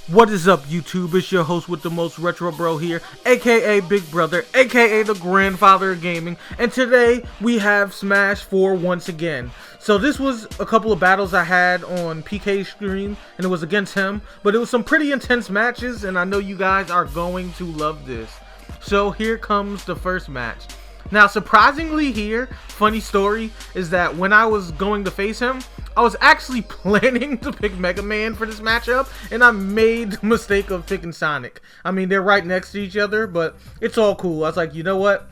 What is up, YouTube? It's your host with the most retro bro here, aka Big Brother, aka the grandfather of gaming, and today we have Smash 4 once again. So this was a couple of battles I had on PK's stream, and it was against him, but it was some pretty intense matches, and I know you guys are going to love this. So here comes the first match. Now, surprisingly here, funny story, is that when I was going to face him, I was actually planning to pick Mega Man for this matchup, and I made the mistake of picking Sonic. I mean, they're right next to each other, but it's all cool. I was like, you know what?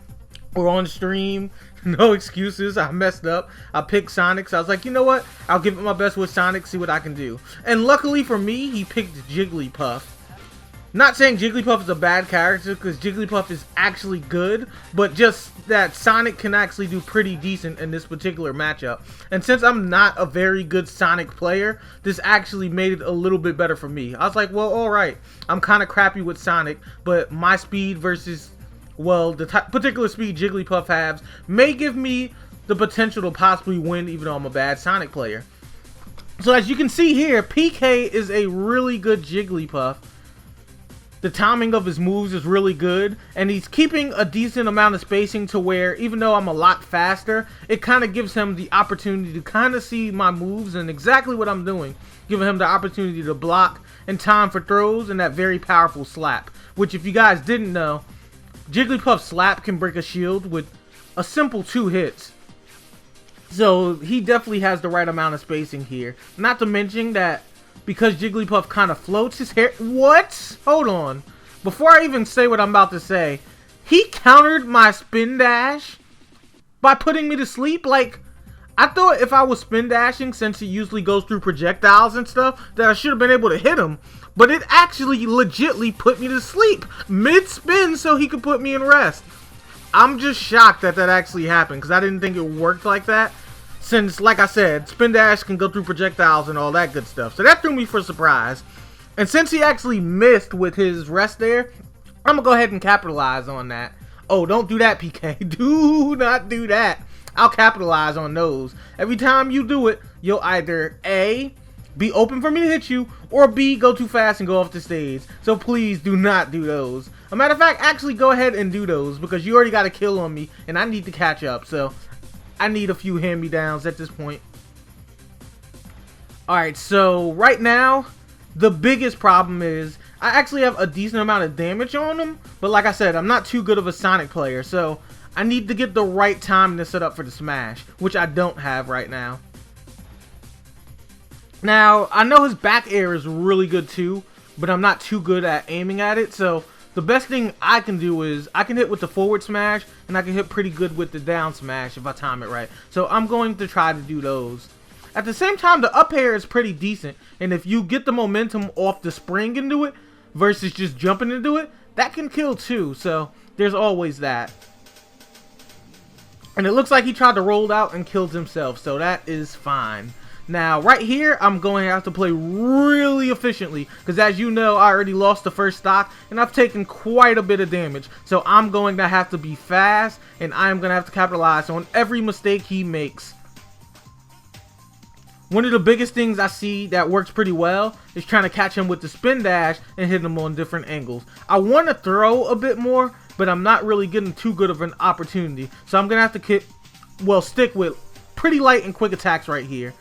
We're on stream. No excuses. I messed up. I picked Sonic, so I was like, you know what? I'll give it my best with Sonic, see what I can do. And luckily for me, he picked Jigglypuff. Not saying Jigglypuff is a bad character, because Jigglypuff is actually good, but just that Sonic can actually do pretty decent in this particular matchup. And since I'm not a very good Sonic player, this actually made it a little bit better for me. I was like, well, alright, I'm kind of crappy with Sonic, but my speed versus, well, the particular speed Jigglypuff has may give me the potential to possibly win, even though I'm a bad Sonic player. So as you can see here, PK is a really good Jigglypuff. The timing of his moves is really good, and he's keeping a decent amount of spacing to where, even though I'm a lot faster, it kind of gives him the opportunity to kind of see my moves and exactly what I'm doing, giving him the opportunity to block and time for throws and that very powerful slap, which if you guys didn't know, Jigglypuff's slap can break a shield with a simple 2 hits. So he definitely has the right amount of spacing here. Not to mention that because Jigglypuff kind of floats his hair. What? Hold on. Before I even say what I'm about to say, he countered my spin dash by putting me to sleep. Like, I thought if I was spin dashing, since he usually goes through projectiles and stuff, that I should have been able to hit him. But it actually legitly put me to sleep mid-spin so he could put me in rest. I'm just shocked that that actually happened because I didn't think it worked like that. Since, like I said, spin dash can go through projectiles and all that good stuff. So that threw me for a surprise. And since he actually missed with his rest there, I'm going to go ahead and capitalize on that. Oh, don't do that, PK. Do not do that. I'll capitalize on those. Every time you do it, you'll either A, be open for me to hit you, or B, go too fast and go off the stage. So please do not do those. A matter of fact, actually go ahead and do those because you already got a kill on me and I need to catch up. So I need a few hand-me-downs at this point. Alright, so right now, the biggest problem is I actually have a decent amount of damage on him, but like I said, I'm not too good of a Sonic player, so I need to get the right time to set up for the smash, which I don't have right now. Now, I know his back air is really good too, but I'm not too good at aiming at it, so the best thing I can do is I can hit with the forward smash and I can hit pretty good with the down smash if I time it right. So I'm going to try to do those. At the same time, the up air is pretty decent, and if you get the momentum off the spring into it versus just jumping into it, that can kill too. So there's always that. And it looks like he tried to roll out and killed himself, so that is fine. Now, right here, I'm going to have to play really efficiently, because as you know, I already lost the first stock, and I've taken quite a bit of damage. So I'm going to have to be fast, and I'm going to have to capitalize on every mistake he makes. One of the biggest things I see that works pretty well is trying to catch him with the spin dash and hit him on different angles. I want to throw a bit more, but I'm not really getting too good of an opportunity. So I'm going to have to stick with pretty light and quick attacks right here.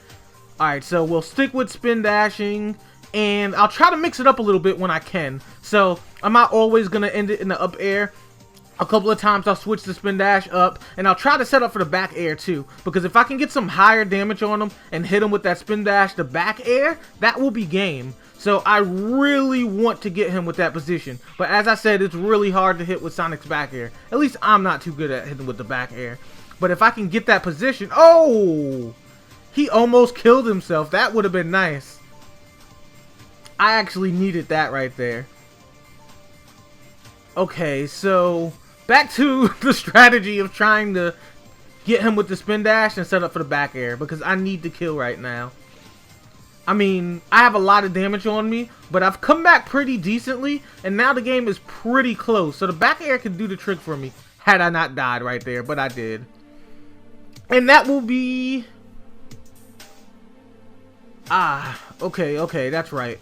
Alright, so we'll stick with spin dashing, and I'll try to mix it up a little bit when I can. So, I'm not always going to end it in the up air. A couple of times I'll switch the spin dash up, and I'll try to set up for the back air too. Because if I can get some higher damage on him and hit him with that spin dash, the back air, that will be game. So, I really want to get him with that position. But as I said, it's really hard to hit with Sonic's back air. At least I'm not too good at hitting with the back air. But if I can get that position, oh! He almost killed himself. That would have been nice. I actually needed that right there. Okay, so back to the strategy of trying to get him with the spin dash and set up for the back air, because I need to kill right now. I mean, I have a lot of damage on me, but I've come back pretty decently, and now the game is pretty close. So the back air could do the trick for me had I not died right there, but I did. And that will be... okay, that's right.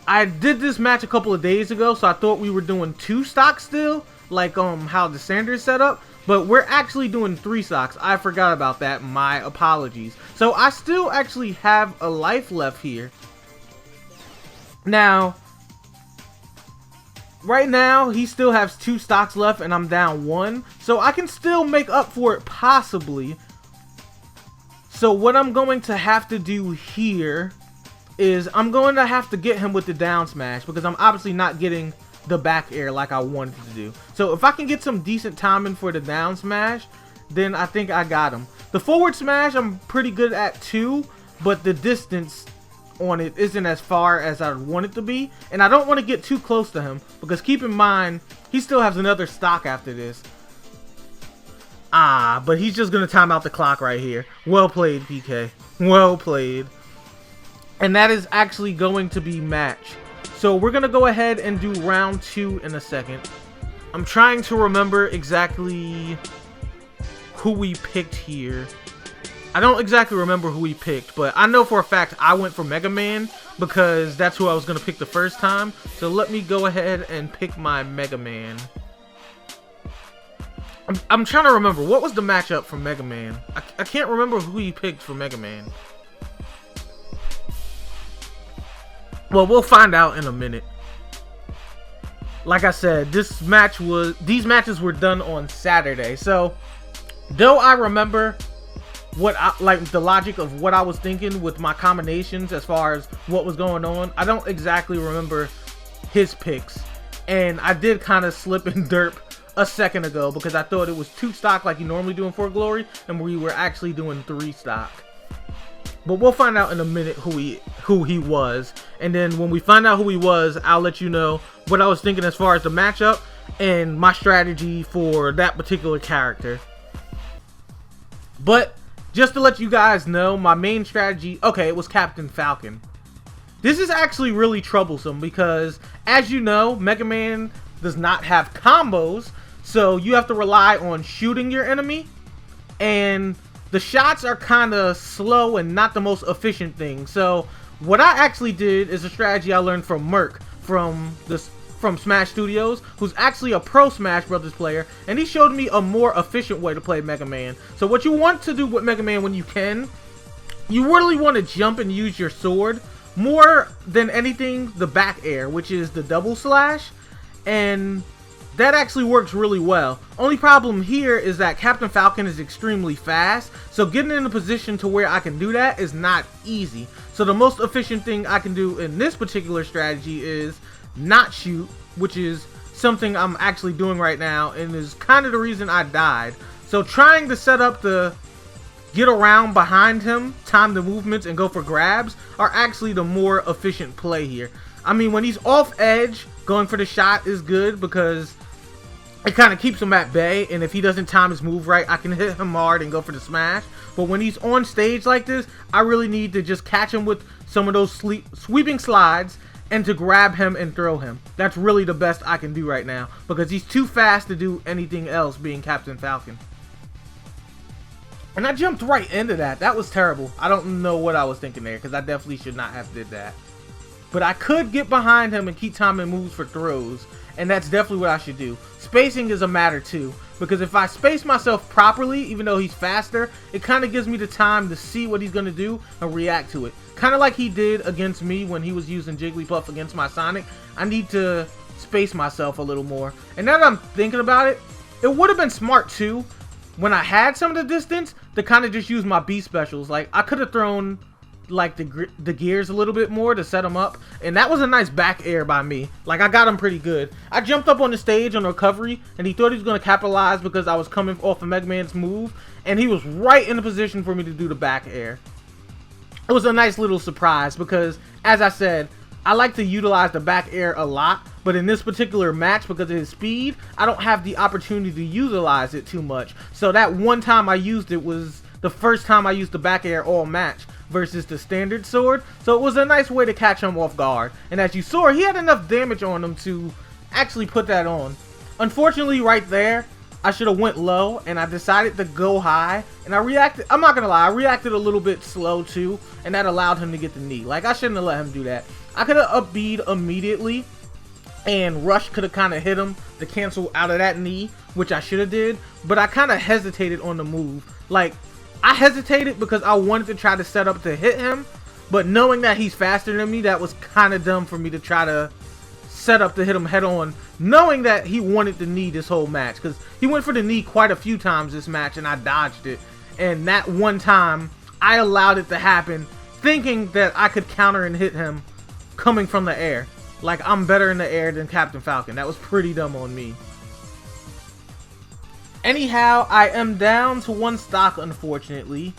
I did this match a couple of days ago, so I thought we were doing 2 stocks still, like how the standard is set up, but we're actually doing 3 stocks. I forgot about that, my apologies. So I still actually have a life left here. Now, right now, he still has 2 stocks left and I'm down 1, so I can still make up for it possibly. So what I'm going to have to do here is I'm going to have to get him with the down smash because I'm obviously not getting the back air like I wanted to do. So if I can get some decent timing for the down smash, then I think I got him. The forward smash I'm pretty good at too, but the distance on it isn't as far as I want it to be, and I don't want to get too close to him because keep in mind he still has another stock after this. But he's just gonna time out the clock right here. Well played, PK. Well played. And that is actually going to be match. So we're gonna go ahead and do round 2 in a second. I'm trying to remember exactly who we picked here. I don't exactly remember who we picked, but I know for a fact I went for Mega Man because that's who I was gonna pick the first time. So let me go ahead and pick my Mega Man. I'm trying to remember, what was the matchup for Mega Man? I can't remember who he picked for Mega Man. Well, we'll find out in a minute. Like I said, these matches were done on Saturday. So, though I remember the logic of what I was thinking with my combinations as far as what was going on, I don't exactly remember his picks. And I did kind of slip and derp a second ago because I thought it was 2 stock like you normally do in For Glory, and we were actually doing 3 stock. But we'll find out in a minute who he was, and then when we find out who he was, I'll let you know what I was thinking as far as the matchup and my strategy for that particular character. But just to let you guys know, my main strategy, okay, it was Captain Falcon. This is actually really troublesome because, as you know, Mega Man does not have combos, so you have to rely on shooting your enemy, and the shots are kind of slow and not the most efficient thing. So what I actually did is a strategy I learned from Merc from Smashstudios, who's actually a pro Smash Brothers player, and he showed me a more efficient way to play Mega Man. So what you want to do with Mega Man when you can, you really want to jump and use your sword more than anything, the back air, which is the double slash, and that actually works really well. Only problem here is that Captain Falcon is extremely fast, so getting in a position to where I can do that is not easy. So the most efficient thing I can do in this particular strategy is not shoot, which is something I'm actually doing right now and is kind of the reason I died. So trying to set up the get around behind him, time the movements, and go for grabs are actually the more efficient play here. I mean, when he's off edge, going for the shot is good because it kind of keeps him at bay, and if he doesn't time his move right, I can hit him hard and go for the smash. But when he's on stage like this, I really need to just catch him with some of those sweeping slides and to grab him and throw him. That's really the best I can do right now because he's too fast to do anything else being Captain Falcon. And I jumped right into that. That was terrible. I don't know what I was thinking there because I definitely should not have did that. But I could get behind him and keep timing moves for throws, and that's definitely what I should do. Spacing is a matter too, because if I space myself properly, even though he's faster, it kind of gives me the time to see what he's going to do and react to it. Kind of like he did against me when he was using Jigglypuff against my Sonic. I need to space myself a little more. And now that I'm thinking about it, it would have been smart too, when I had some of the distance, to kind of just use my B specials. Like, I could have thrown like the gears a little bit more to set him up, and that was a nice back air by me. Like, I got him pretty good. I jumped up on the stage on recovery, and he thought he was going to capitalize because I was coming off of Mega Man's move, and he was right in the position for me to do the back air. It was a nice little surprise because, as I said, I like to utilize the back air a lot, but in this particular match, because of his speed, I don't have the opportunity to utilize it too much. So that one time I used it was the first time I used the back air all match versus the standard sword, so it was a nice way to catch him off guard. And as you saw, he had enough damage on him to actually put that on. Unfortunately, right there, I should have went low, and I decided to go high, and I reacted. I'm not gonna lie, I reacted a little bit slow too, and that allowed him to get the knee. Like, I shouldn't have let him do that. I could have up B'd immediately, and Rush could have kind of hit him to cancel out of that knee, which I should have did, but I kind of hesitated on the move. Like, I hesitated because I wanted to try to set up to hit him, but knowing that he's faster than me, that was kind of dumb for me to try to set up to hit him head on, knowing that he wanted the knee this whole match, because he went for the knee quite a few times this match and I dodged it, and that one time I allowed it to happen thinking that I could counter and hit him coming from the air. Like, I'm better in the air than Captain Falcon. That was pretty dumb on me. Anyhow, I am down to 1 stock, unfortunately,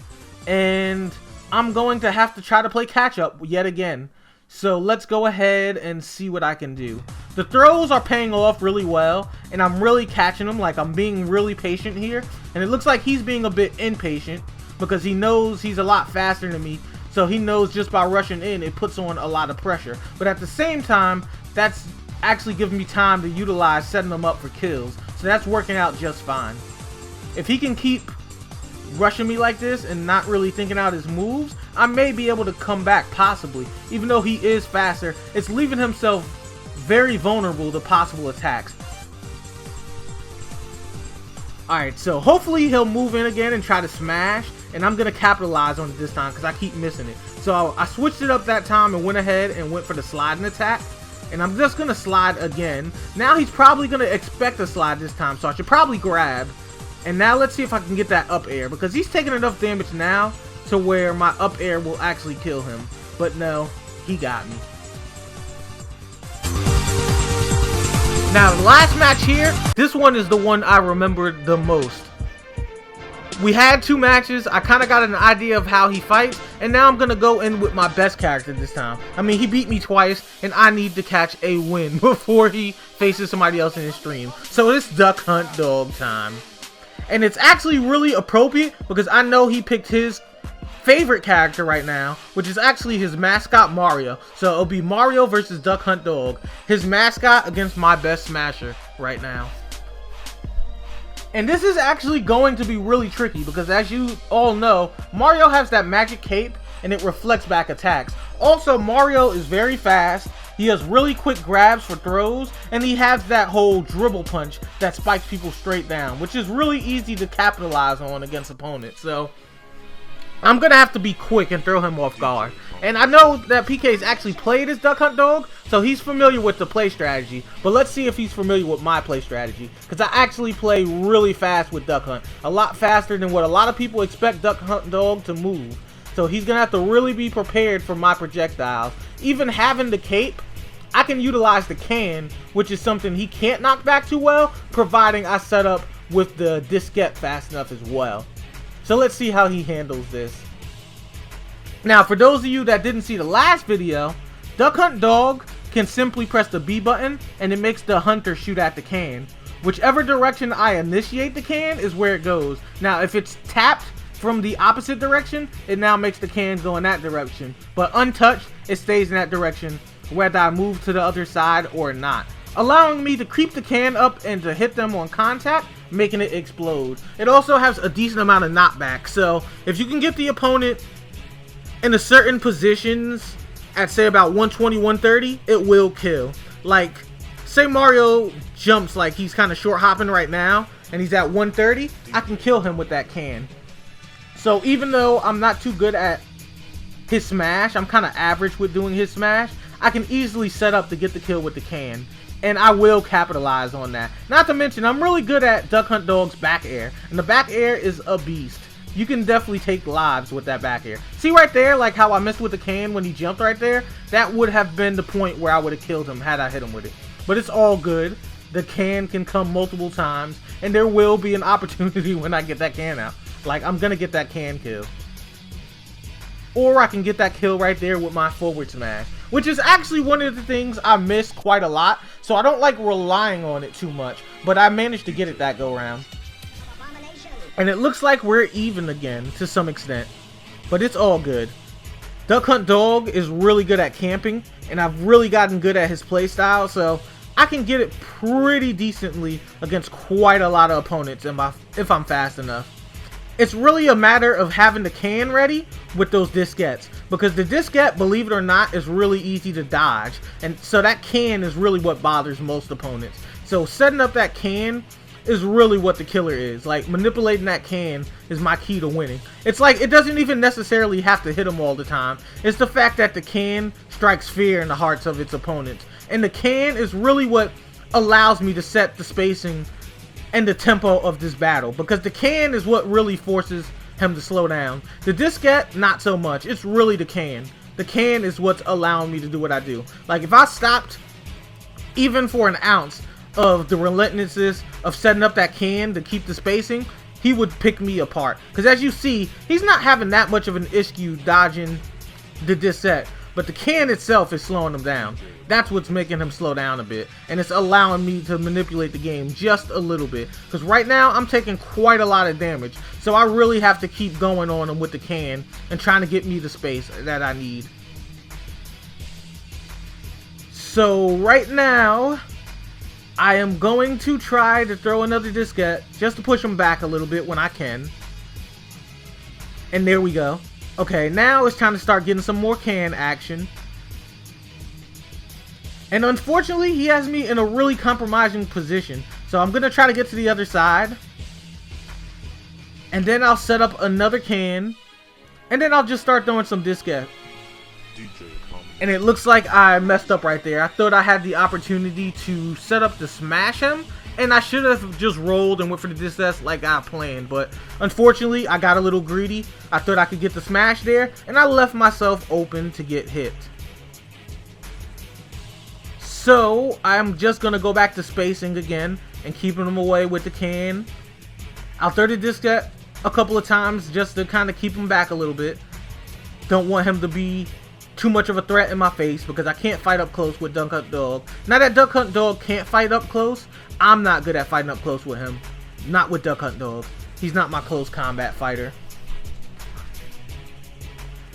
and I'm going to have to try to play catch up yet again. So let's go ahead and see what I can do. The throws are paying off really well, and I'm really catching them. Like, I'm being really patient here, and it looks like he's being a bit impatient because he knows he's a lot faster than me. So he knows just by rushing in, it puts on a lot of pressure. But at the same time, that's actually giving me time to utilize setting them up for kills. So that's working out just fine. If he can keep rushing me like this and not really thinking out his moves, I may be able to come back possibly. Even though he is faster, it's leaving himself very vulnerable to possible attacks. Alright, so hopefully he'll move in again and try to smash, and I'm going to capitalize on it this time because I keep missing it. So I switched it up that time and went ahead and went for the sliding attack. And I'm just going to slide again. Now he's probably going to expect a slide this time, so I should probably grab. And now let's see if I can get that up air, because he's taking enough damage now to where my up air will actually kill him. But no, he got me. Now the last match here, this one is the one I remembered the most. We had 2 matches, I kind of got an idea of how he fights, and now I'm going to go in with my best character this time. I mean, he beat me twice, and I need to catch a win before he faces somebody else in his stream. So it's Duck Hunt Dog time. And it's actually really appropriate because I know he picked his favorite character right now, which is actually his mascot Mario. So it'll be Mario versus Duck Hunt Dog. His mascot against my best smasher right now. And this is actually going to be really tricky because, as you all know, Mario has that magic cape and it reflects back attacks. Also, Mario is very fast. He has really quick grabs for throws, and he has that whole dribble punch that spikes people straight down, which is really easy to capitalize on against opponents. So I'm going to have to be quick and throw him off guard. And I know that PK's actually played as Duck Hunt Dog, so he's familiar with the play strategy. But let's see if he's familiar with my play strategy, because I actually play really fast with Duck Hunt. A lot faster than what a lot of people expect Duck Hunt Dog to move. So he's going to have to really be prepared for my projectiles. Even having the cape, I can utilize the can, which is something he can't knock back too well, providing I set up with the diskette fast enough as well. So let's see how he handles this. Now, for those of you that didn't see the last video, Duck Hunt Dog can simply press the B button and it makes the hunter shoot at the can. Whichever direction I initiate the can is where it goes. Now, if it's tapped from the opposite direction, it now makes the can go in that direction. But untouched, it stays in that direction, whether I move to the other side or not, allowing me to creep the can up and to hit them on contact, making it explode. It also has a decent amount of knockback, so if you can get the opponent in a certain positions at say about 120, 130, it will kill. Like, say Mario jumps like he's kind of short hopping right now, and he's at 130, I can kill him with that can. So even though I'm not too good at his smash, I'm kind of average with doing his smash, I can easily set up to get the kill with the can. And I will capitalize on that. Not to mention, I'm really good at Duck Hunt Dog's back air. And the back air is a beast. You can definitely take lives with that back air. See right there, like how I missed with the can when he jumped right there? That would have been the point where I would have killed him had I hit him with it. But it's all good. The can can come multiple times. And there will be an opportunity when I get that can out. Like, I'm going to get that can kill. Or I can get that kill right there with my forward smash, which is actually one of the things I miss quite a lot, so I don't like relying on it too much, but I managed to get it that go round. And it looks like we're even again to some extent, but it's all good. Duck Hunt Dog is really good at camping, and I've really gotten good at his playstyle, so I can get it pretty decently against quite a lot of opponents if I'm fast enough. It's really a matter of having the can ready with those diskettes, because the diskette, believe it or not, is really easy to dodge, and so that can is really what bothers most opponents. So setting up that can is really what the killer is. Like, manipulating that can is my key to winning. It's like, it doesn't even necessarily have to hit them all the time. It's the fact that the can strikes fear in the hearts of its opponents, and the can is really what allows me to set the spacing and the tempo of this battle, because the can is what really forces him to slow down. The diskette, not so much. It's really the can. The can is what's allowing me to do what I do. Like, if I stopped even for an ounce of the relentlessness of setting up that can to keep the spacing, he would pick me apart. Because as you see, he's not having that much of an issue dodging the diskette, but the can itself is slowing him down. That's what's making him slow down a bit, and it's allowing me to manipulate the game just a little bit, because right now I'm taking quite a lot of damage, so I really have to keep going on him with the can and trying to get me the space that I need. So right now I am going to try to throw another diskette just to push him back a little bit when I can. And there we go. Okay, now it's time to start getting some more can action. And unfortunately, he has me in a really compromising position. So I'm going to try to get to the other side. And then I'll set up another can. And then I'll just start throwing some diskette. And it looks like I messed up right there. I thought I had the opportunity to set up to smash him, and I should have just rolled and went for the diskette like I planned. But unfortunately, I got a little greedy. I thought I could get the smash there, and I left myself open to get hit. So I'm just going to go back to spacing again and keeping him away with the can. I'll throw the diskette a couple of times just to kind of keep him back a little bit. Don't want him to be too much of a threat in my face, because I can't fight up close with Duck Hunt Dog. Now that Duck Hunt Dog can't fight up close, I'm not good at fighting up close with him. Not with Duck Hunt Dog. He's not my close combat fighter.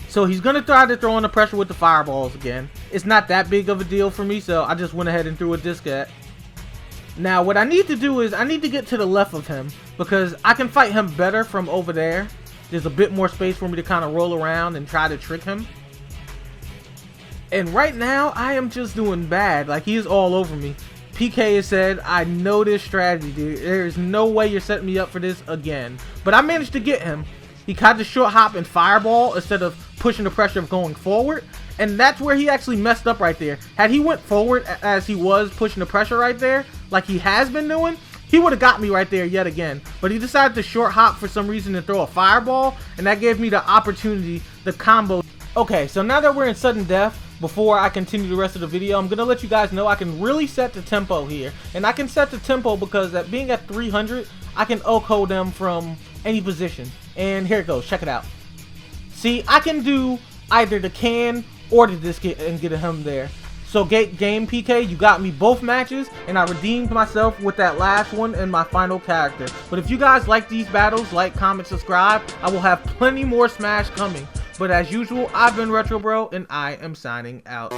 So he's going to try to throw in the pressure with the fireballs again. It's not that big of a deal for me, so I just went ahead and threw a diskette. Now what I need to do is I need to get to the left of him, because I can fight him better from over there. There's a bit more space for me to kind of roll around and try to trick him. And right now, I am just doing bad. Like, he is all over me. PK has said, I know this strategy, dude. There's no way you're setting me up for this again. But I managed to get him. He caught the short hop and fireball instead of pushing the pressure of going forward. And that's where he actually messed up right there. Had he went forward as he was pushing the pressure right there, like he has been doing, he would have got me right there yet again. But he decided to short hop for some reason and throw a fireball. And that gave me the opportunity, the combo. Okay, so now that we're in sudden death, before I continue the rest of the video, I'm going to let you guys know I can really set the tempo here. And I can set the tempo because at being at 300, I can oko them from any position. And here it goes, check it out. See, I can do either the can or the diskette and get him there. So game PK, you got me both matches, and I redeemed myself with that last one and my final character. But if you guys like these battles, like, comment, subscribe. I will have plenty more Smash coming. But as usual, I've been Retro Bro, and I am signing out.